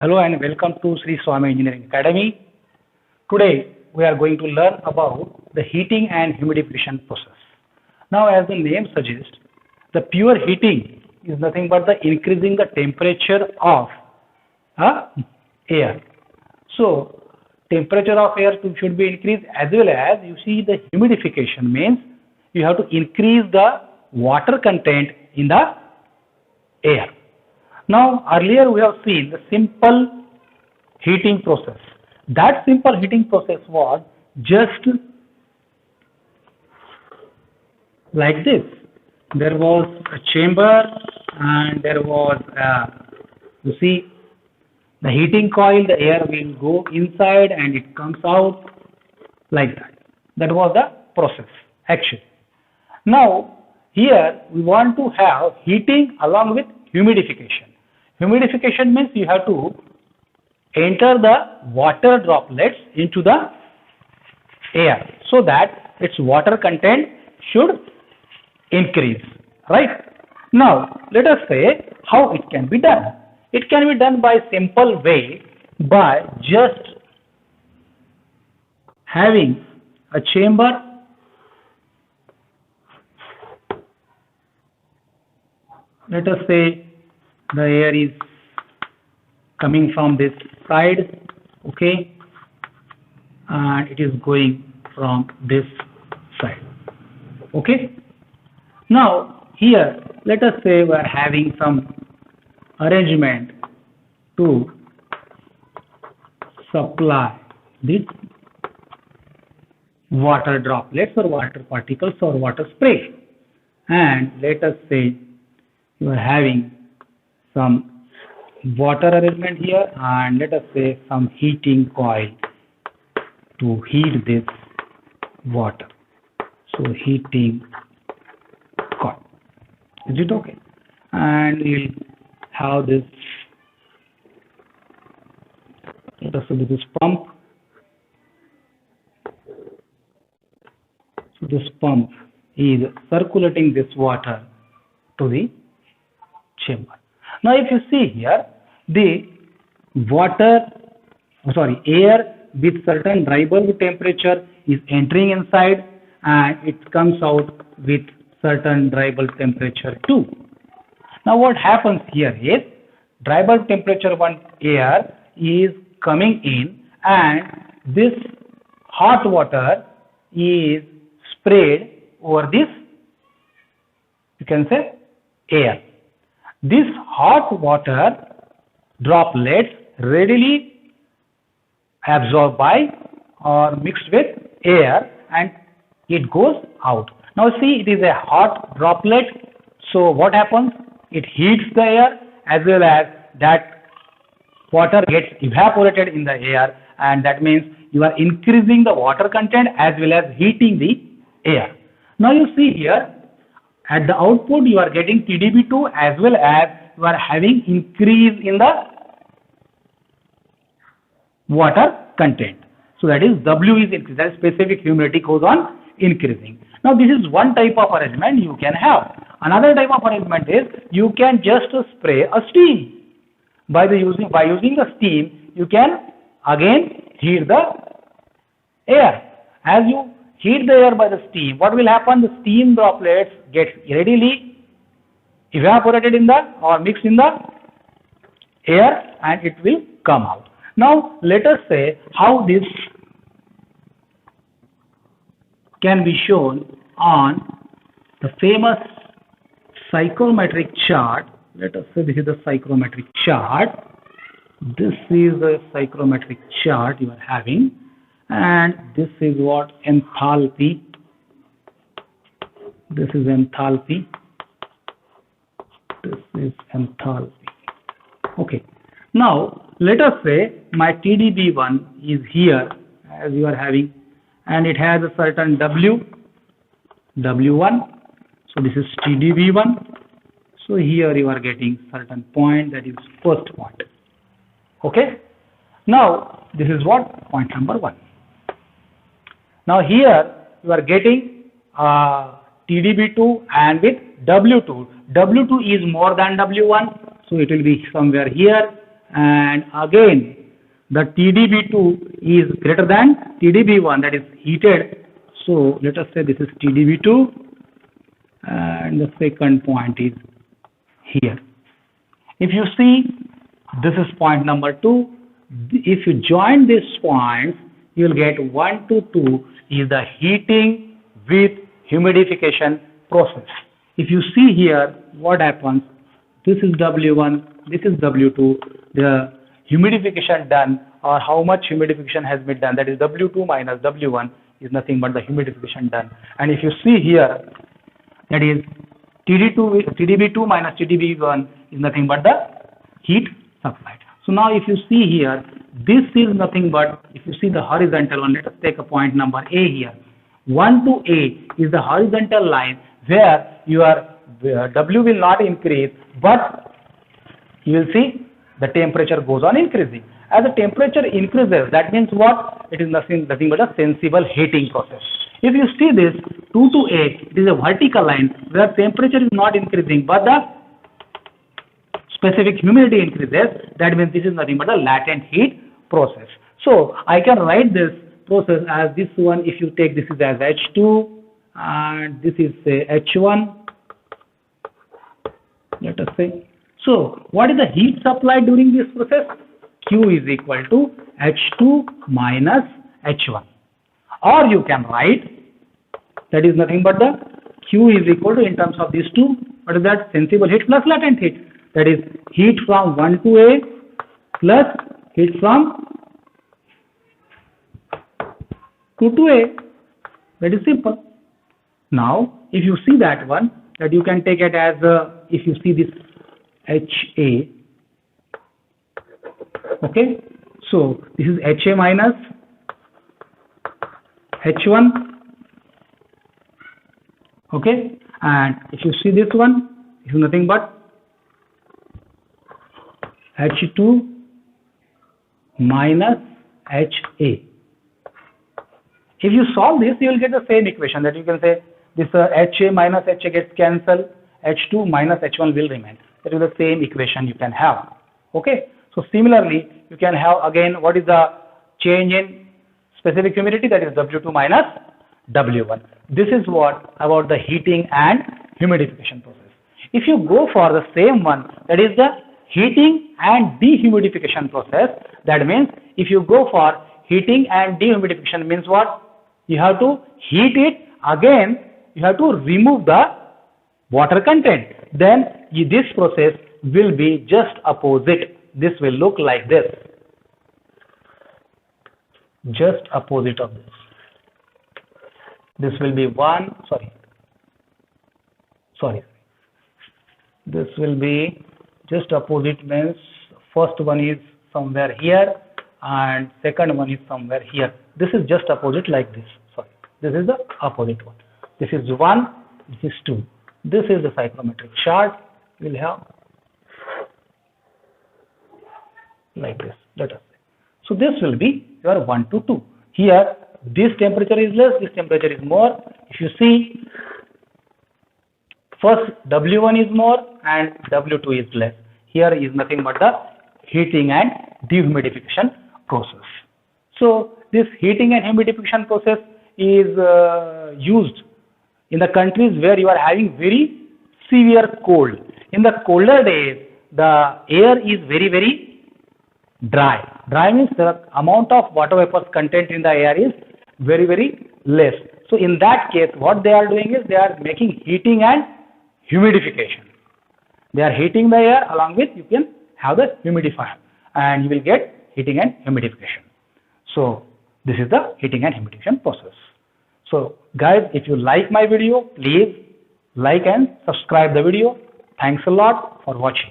Hello and welcome to Sri Swami Engineering Academy. Today we are going to learn about the heating and humidification process. Now as the name suggests, the pure heating is nothing but the increasing the temperature of air. So temperature of air should be increased, as well as you see the humidification means you have to increase the water content in the air. Now earlier we have seen the simple heating process. That simple heating process was just like this. There was a chamber and there was you see the heating coil, the air will go inside and it comes out like that. That was the process actually. Now here we want to have heating along with humidification. Humidification means you have to enter the water droplets into the air so that its water content should increase, right? Now let us say how it can be done. It can be done by simple way, by just having a chamber let us say the air is coming from this side, okay, and it is going from this side, okay. Now here let us say we are having some arrangement to supply the water droplets or water particles or water spray, and let us say you are having some water arrangement here, and let us say some heating coil to heat this water. So heating coil, is it okay? And we'll have this, let us say this is pump. So this pump is circulating this water to the chamber. Now if you see here, the air with certain dry bulb temperature is entering inside and it comes out with certain dry bulb temperature too. Now what happens here is dry bulb temperature one air is coming in and this hot water is sprayed over this, you can say, air. This hot water droplets readily absorbed by or mixed with air and it goes out. Now see, it is a hot droplet, so what happens? It heats the air as well as that water gets evaporated in the air, and that means you are increasing the water content as well as heating the air. Now you see here, at the output you are getting TdB2 as well as you are having increase in the water content. So that is W is increased, that specific humidity goes on increasing. Now this is one type of arrangement you can have. Another type of arrangement is you can just spray a steam. By using the steam you can again heat the air. As you heat the air by the steam, what will happen? The steam droplets get readily evaporated in the or mixed in the air and it will come out. Now let us say how this can be shown on the famous psychrometric chart. Let us say this is the psychrometric chart. This is the psychrometric chart you are having, and this is what enthalpy. This is enthalpy. This is enthalpy. Okay. Now let us say my TdB1 is here as you are having, and it has a certain W1. So this is TdB1. So here you are getting certain point, that is first point. Okay. Now this is what? Point number 1. Now here you are getting TdB2 and with W2. W2 is more than W1, so it will be somewhere here, and again the TdB2 is greater than TdB1, that is heated. So let us say this is TdB2 and the second point is here. If you see, this is point number 2. If you join these points, you will get 1 to 2 is the heating with humidification process. If you see here what happens, this is W1, this is W2, the humidification done, or how much humidification has been done, that is W2 minus W1 is nothing but the humidification done. And if you see here, that is TdB2 minus TdB1 is nothing but the heat supplied. So now if you see here, this is nothing but, if you see the horizontal one, let us take a point number A here. 1 to A is the horizontal line where your W will not increase, but you will see the temperature goes on increasing. As the temperature increases, that means what? It is nothing but a sensible heating process. If you see this 2 to A, it is a vertical line where temperature is not increasing, but the specific humidity increases. That means this is nothing but a latent heat process. So I can write this process as this one. If you take this is as H2 and this is say H1, let us say. So what is the heat supply during this process? Q is equal to H2 minus H1, or you can write that is nothing but the Q is equal to, in terms of these two, what is that? Sensible heat plus latent heat, that is heat from 1 to A plus heat from 2 to A. That is simple. Now if you see that one, that you can take it as if you see this HA, okay, so this is HA minus H1, okay, and if you see this one, this is nothing but H2 minus HA. If you solve this, you will get the same equation, that you can say this HA minus HA gets cancelled, H2 minus H1 will remain. That is the same equation you can have. Okay. So similarly, you can have again what is the change in specific humidity, that is W2 minus W1. This is what about the heating and humidification process. If you go for the same one, that is the heating and dehumidification process, that means if you go for heating and dehumidification means what? You have to heat it, again you have to remove the water content. Then this process will be just opposite. This will look like this, just opposite of this. This will be this will be just opposite, means first one is somewhere here and second one is somewhere here. This is just opposite like this. This is the opposite one. This is 1, this is 2. This is the psychrometric chart. We'll have like this, let us say. So this will be your 1 to 2. Here this temperature is less, this temperature is more. If you see, first W1 is more and W2 is less. Here is nothing but the heating and dehumidification process. So this heating and humidification process is used in the countries where you are having very severe cold. In the colder days, the air is very dry. Dry means the amount of water vapor content in the air is very less. So in that case, what they are doing is they are making heating and humidification. They are heating the air, along with you can have the humidifier and you will get heating and humidification. So this is the heating and humidification process. So guys, if you like my video, please like and subscribe the video. Thanks a lot for watching.